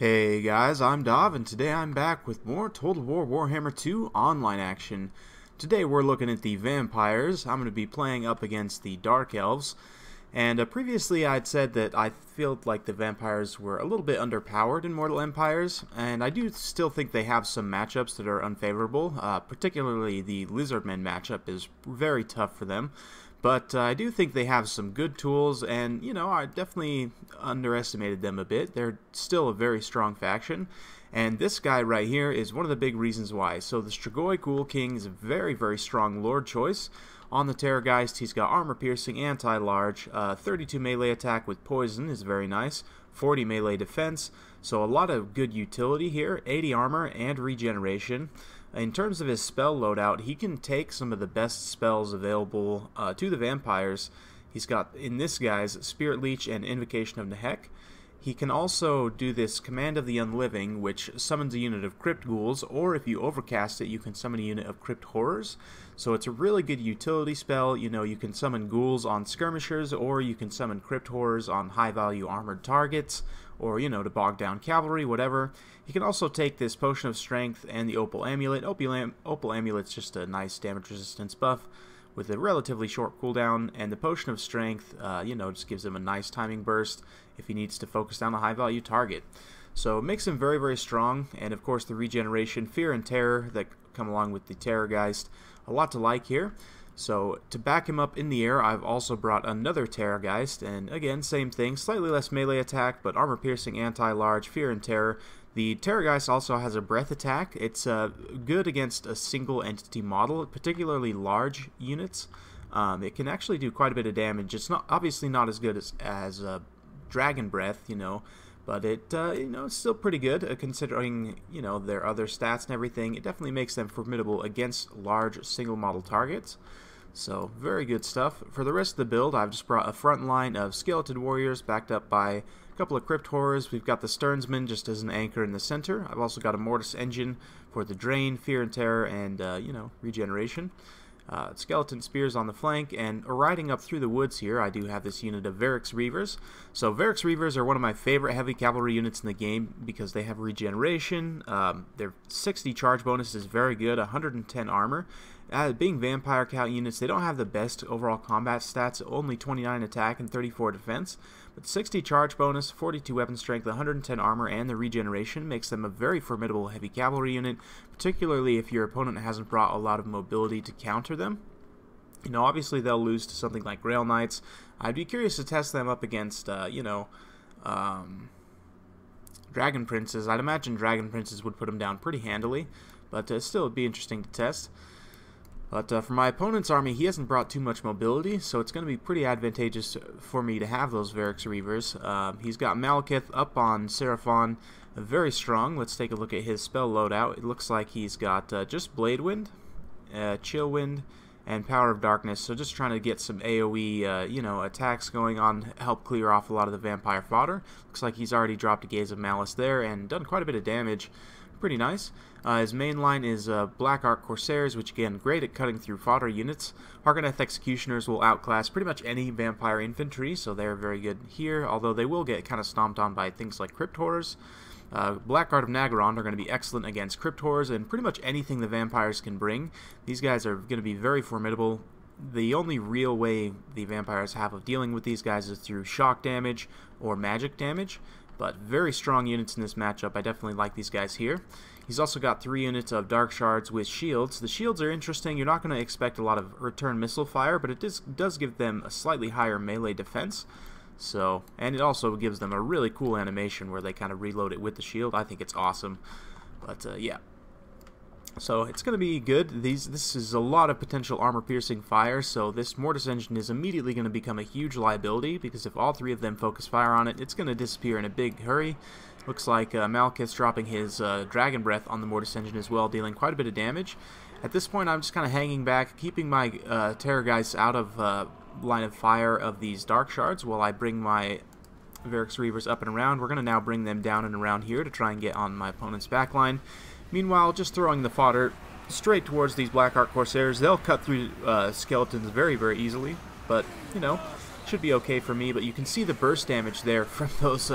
Hey guys, I'm Dov, and today I'm back with more Total War Warhammer 2 online action. Today we're looking at the vampires. I'm going to be playing up against the Dark Elves. And previously I'd said that I feel like the vampires were a little bit underpowered in Mortal Empires, and I do still think they have some matchups that are unfavorable. Particularly the Lizardmen matchup is very tough for them. But I do think they have some good tools, and, you know, I definitely underestimated them a bit. They're still a very strong faction, and this guy right here is one of the big reasons why. So the Strigoi Ghoul King is a very, very strong Lord choice. On the Terrorgeist, he's got armor-piercing, anti-large, 32 melee attack with poison is very nice, 40 melee defense, so a lot of good utility here, 80 armor and regeneration. In terms of his spell loadout, he can take some of the best spells available to the vampires. He's got, in this guy's, Spirit Leech and Invocation of Nehek. He can also do this Command of the Unliving, which summons a unit of Crypt Ghouls, or if you overcast it, you can summon a unit of Crypt Horrors. So it's a really good utility spell. You know, you can summon ghouls on skirmishers, or you can summon Crypt Horrors on high-value armored targets, or, you know, to bog down cavalry, whatever. He can also take this Potion of Strength and the Opal Amulet. Opal Amulet's just a nice damage resistance buff with a relatively short cooldown, and the Potion of Strength, you know, just gives him a nice timing burst if he needs to focus down a high-value target. So it makes him very, very strong, and of course the regeneration, fear, and terror that come along with the Terrorgeist. A lot to like here. So to back him up in the air, I've also brought another Terrorgeist, and again, same thing, slightly less melee attack, but armor-piercing, anti-large, fear, and terror. The Terrorgeist also has a breath attack. It's good against a single entity model, particularly large units. It can actually do quite a bit of damage. It's not obviously not as good as Dragon Breath, you know, but it you know, it's still pretty good considering, you know, their other stats and everything. It definitely makes them formidable against large single model targets. So very good stuff. For the rest of the build, I've just brought a front line of skeleton warriors backed up by a couple of crypt horrors. We've got the Sternsman just as an anchor in the center. I've also got a mortis engine for the drain, fear and terror, and you know, regeneration. Skeleton spears on the flank, and riding up through the woods here, I do have this unit of Varix Reavers. So Varix Reavers are one of my favorite heavy cavalry units in the game because they have regeneration. Their 60 charge bonus is very good, 110 armor. Being vampire count units, they don't have the best overall combat stats, only 29 attack and 34 defense, but 60 charge bonus, 42 weapon strength, 110 armor, and the regeneration makes them a very formidable heavy cavalry unit, particularly if your opponent hasn't brought a lot of mobility to counter them. You know, obviously they'll lose to something like Grail Knights. I'd be curious to test them up against, you know, Dragon Princes. I'd imagine Dragon Princes would put them down pretty handily, but still it'd be interesting to test. But for my opponent's army, he hasn't brought too much mobility, so it's going to be pretty advantageous for me to have those Varix Reavers. He's got Malekith up on Seraphon, very strong. Let's take a look at his spell loadout. It looks like he's got just Blade Wind, Chill Wind, and Power of Darkness, so just trying to get some AoE you know, attacks going on, help clear off a lot of the vampire fodder. Looks like he's already dropped a Gaze of Malice there and done quite a bit of damage. Pretty nice. His main line is Black Ark Corsairs, which again, great at cutting through fodder units. Harkoneth Executioners will outclass pretty much any vampire infantry, so they're very good here, although they will get kind of stomped on by things like Crypt Horrors. Blackguard of Nagaron are going to be excellent against Crypt Horrors and pretty much anything the vampires can bring. These guys are going to be very formidable. The only real way the vampires have of dealing with these guys is through shock damage or magic damage. But very strong units in this matchup. I definitely like these guys here. He's also got 3 units of Dark Shards with shields. The shields are interesting. You're not going to expect a lot of return missile fire, but it does give them a slightly higher melee defense. So, and it also gives them a really cool animation where they kind of reload it with the shield. I think it's awesome. But yeah. So it's going to be good. This is a lot of potential armor-piercing fire, so this Mortis Engine is immediately going to become a huge liability, because if all 3 of them focus fire on it, it's going to disappear in a big hurry. Looks like Malekith's dropping his Dragon Breath on the Mortis Engine as well, dealing quite a bit of damage. At this point, I'm just kind of hanging back, keeping my Terrorgeists out of line of fire of these Dark Shards while I bring my Varix Reavers up and around. We're going to now bring them down and around here to try and get on my opponent's backline. Meanwhile, just throwing the fodder straight towards these Black Ark Corsairs. They'll cut through skeletons very, very easily, but, you know, should be okay for me. But you can see the burst damage there from those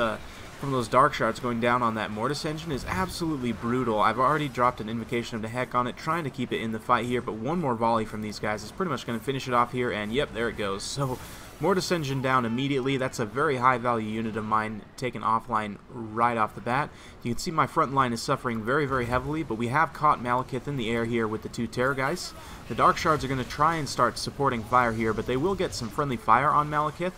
from those dark shards going down on that mortis engine is absolutely brutal. I've already dropped an invocation of the heck on it, trying to keep it in the fight here, but one more volley from these guys is pretty much going to finish it off here, and yep, there it goes. So mortis engine down immediately. That's a very high value unit of mine taken offline right off the bat. You can see my front line is suffering very, very heavily, but we have caught Malekith in the air here with the 2 Terrorgeists. The dark shards are going to try and start supporting fire here, but they will get some friendly fire on Malekith,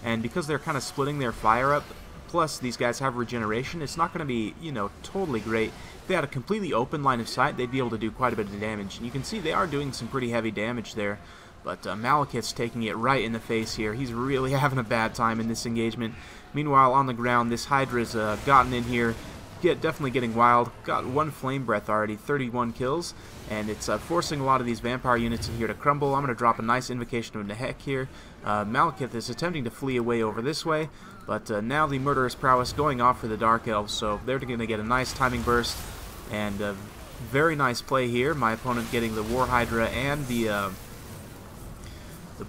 and because they're kind of splitting their fire up, plus these guys have regeneration, it's not going to be, you know, totally great. If they had a completely open line of sight, they'd be able to do quite a bit of damage. And you can see they are doing some pretty heavy damage there. But Malekith's taking it right in the face here. He's really having a bad time in this engagement. Meanwhile, on the ground, this Hydra's gotten in here, definitely getting wild. Got 1 flame breath already, 31 kills, and it's forcing a lot of these vampire units in here to crumble. I'm going to drop a nice invocation of the heck here. Malekith is attempting to flee away over this way, but now the murderous prowess going off for the Dark Elves, so they're going to get a nice timing burst, and very nice play here. My opponent getting the War Hydra and the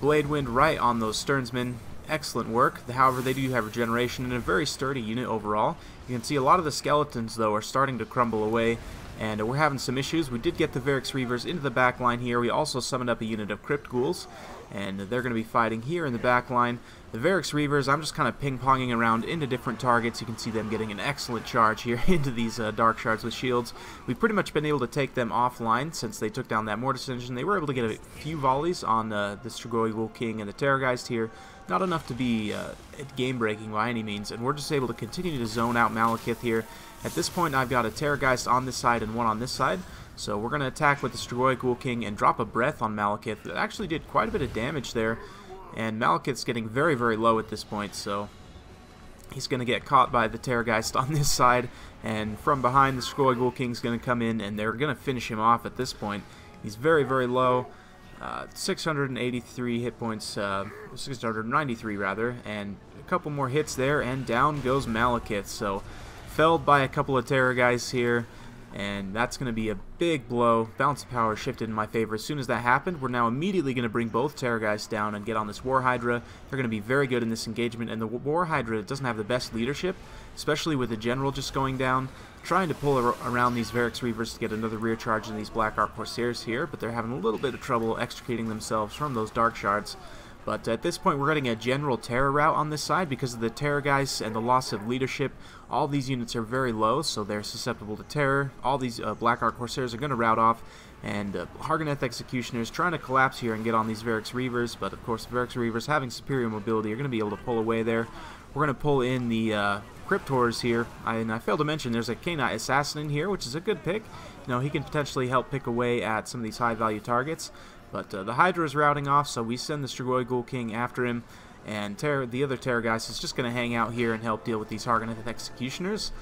Blade Wind right on those Sternsmen. Excellent work. However, they do have regeneration and a very sturdy unit overall. You can see a lot of the skeletons, though, are starting to crumble away, and we're having some issues. We did get the Varix Reavers into the back line here. We also summoned up a unit of Crypt Ghouls, and they're going to be fighting here in the back line. The Varix Reavers, I'm just kind of ping-ponging around into different targets. You can see them getting an excellent charge here into these dark shards with shields. We've pretty much been able to take them offline since they took down that mortis engine. They were able to get a few volleys on the Strigoi, Ghoul King, and the Terrorgeist here. Not enough to be game-breaking by any means, and we're just able to continue to zone out Malekith here. At this point, I've got a Terrorgeist on this side and 1 on this side, so we're going to attack with the Strigoi, Ghoul King, and drop a breath on Malekith. It actually did quite a bit of damage there, and Malekith's getting very, very low at this point, so he's going to get caught by the Terrorgeist on this side, and from behind, the Strigoi, Ghoul King's going to come in, and they're going to finish him off at this point. He's very, very low. 683 hit points, 693 rather, and a couple more hits there, and down goes Malekith. So, felled by a couple of Terrorgeists here, and that's going to be a big blow. Balance of power shifted in my favor as soon as that happened. We're now immediately going to bring both Terrorgeists down and get on this War Hydra. They're going to be very good in this engagement, and the War Hydra doesn't have the best leadership, especially with the General just going down. Trying to pull around these Varix Reavers to get another rear charge in these Black Ark Corsairs here, but they're having a little bit of trouble extricating themselves from those Dark Shards. But at this point, we're getting a general terror rout on this side because of the Terrorgeists and the loss of leadership. All these units are very low, so they're susceptible to terror. All these Black Ark Corsairs are going to rout off, and Hargoneth Executioners trying to collapse here and get on these Varix Reavers, but of course the Varix Reavers having superior mobility are going to be able to pull away there. We're going to pull in the Cryptors here, and I failed to mention there's a Canine Assassin in here, which is a good pick. You know, he can potentially help pick away at some of these high-value targets. But the Hydra is routing off, so we send the Strigoi Ghoul King after him, and the other Terrorgeist is just going to hang out here and help deal with these Hargoneth Executioners.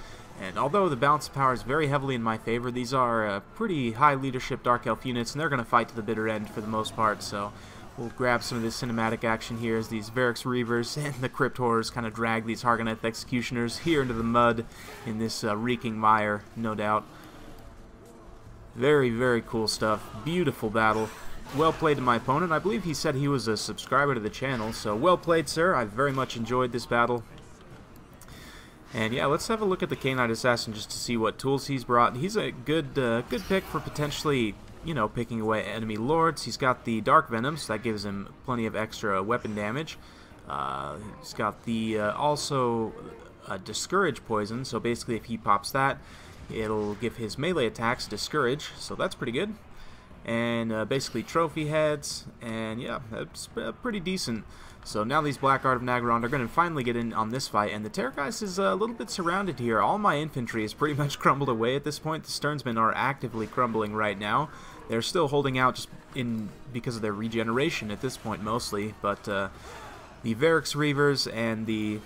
And although the balance of power is very heavily in my favor, these are pretty high leadership Dark Elf units, and they're going to fight to the bitter end for the most part, so we'll grab some of this cinematic action here as these Varix Reavers and the Crypt Horrors kind of drag these Hargoneth Executioners here into the mud in this reeking mire, no doubt. Very, very cool stuff. Beautiful battle. Well played to my opponent. I believe he said he was a subscriber to the channel, so well played, sir. I very much enjoyed this battle. And yeah, let's have a look at the Canine Assassin just to see what tools he's brought. He's a good pick for potentially, you know, picking away enemy lords. He's got the Dark Venom, so that gives him plenty of extra weapon damage. He's got the also Discourage Poison, so basically if he pops that, it'll give his melee attacks Discourage, so that's pretty good. And basically trophy heads, and yeah, that's pretty decent. So now these Black Art of Nagaron are going to finally get in on this fight, and the Terrorgeist is a little bit surrounded here. All my infantry is pretty much crumbled away at this point. The Sternsmen are actively crumbling right now. They're still holding out just because of their regeneration at this point mostly, but the Varix Reavers and the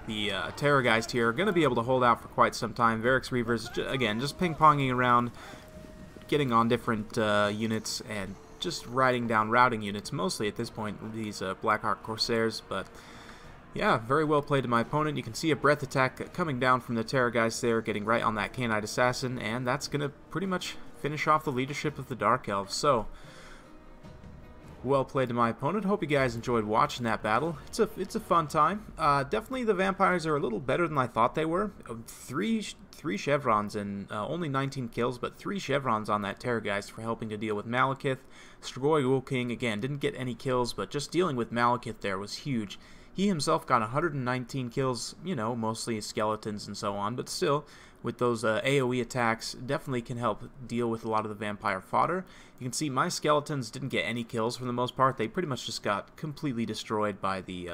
Terrorgeist here are going to be able to hold out for quite some time. Varix Reavers, again, just ping-ponging around, getting on different units and just routing units mostly at this point, these Black Ark Corsairs. But yeah, very well played to my opponent. You can see a breath attack coming down from the Terrorgeist there, getting right on that Canine Assassin, and that's going to pretty much finish off the leadership of the Dark Elves. So Well played to my opponent. Hope you guys enjoyed watching that battle. It's a fun time. Definitely the vampires are a little better than I thought they were. Three chevrons and only 19 kills, but 3 chevrons on that Terrorgeist for helping to deal with Malekith. Strigoi, Ghoul King, again, didn't get any kills, but just dealing with Malekith there was huge. He himself got 119 kills, you know, mostly skeletons and so on, but still, with those AoE attacks, definitely can help deal with a lot of the vampire fodder. You can see my skeletons didn't get any kills for the most part. They pretty much just got completely destroyed by the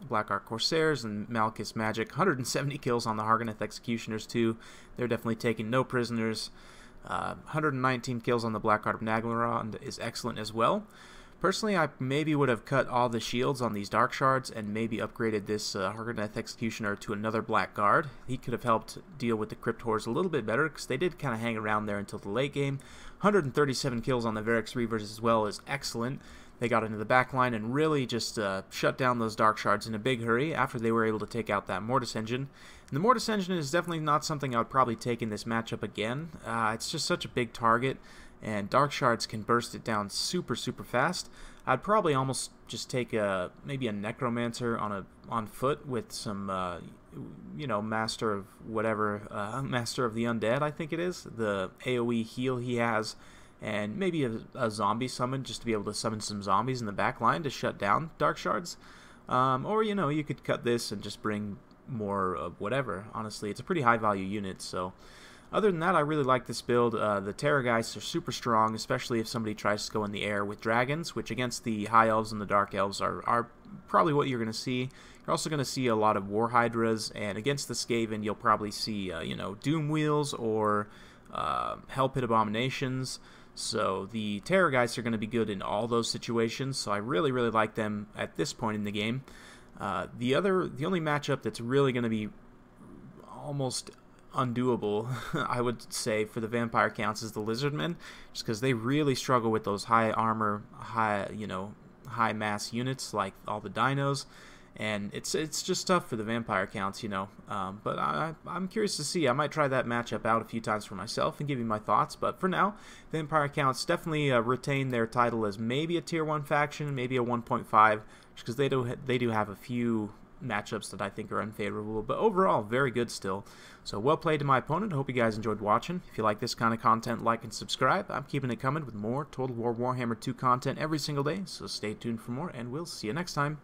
Black Ark Corsairs and Malekith's magic. 170 kills on the Hargoneth Executioners too. They're definitely taking no prisoners. 119 kills on the Black Art of Naglarond is excellent as well. Personally, I maybe would have cut all the shields on these Dark Shards and maybe upgraded this Hargoneth Executioner to another Black Guard. He could have helped deal with the Crypt Horrors a little bit better because they did kind of hang around there until the late game. 137 kills on the Varix Reavers as well is excellent. They got into the back line and really just shut down those Dark Shards in a big hurry after they were able to take out that Mortis Engine. And the Mortis Engine is definitely not something I would probably take in this matchup again. It's just such a big target, and Dark Shards can burst it down super fast. I'd probably almost just take maybe a Necromancer on foot with some you know, Master of whatever, Master of the Undead I think it is, the AoE heal he has, and maybe a zombie summon just to be able to summon some zombies in the back line to shut down Dark Shards. Or, you know, you could cut this and just bring more of whatever. Honestly, it's a pretty high value unit, so other than that, I really like this build. The Terrorgeists are super strong, especially if somebody tries to go in the air with dragons, which against the High Elves and the Dark Elves are probably what you're going to see. You're also going to see a lot of War Hydras, and against the Skaven, you'll probably see, you know, Doom Wheels or Hell Pit Abominations. So the Terrorgeists are going to be good in all those situations, so I really like them at this point in the game. The only matchup that's really going to be almost undoable, I would say, for the vampire counts is the Lizardmen, just because they really struggle with those high armor, high mass units like all the dinos, and it's just tough for the vampire counts, you know. But I'm curious to see. I might try that matchup out a few times for myself and give you my thoughts. But for now, vampire counts definitely retain their title as maybe a tier 1 faction, maybe a 1.5, just because they do have a few matchups that I think are unfavorable, but overall very good still. So well played to my opponent. Hope you guys enjoyed watching. If you like this kind of content, like and subscribe. I'm keeping it coming with more Total War Warhammer 2 content every single day, so stay tuned for more, and we'll see you next time.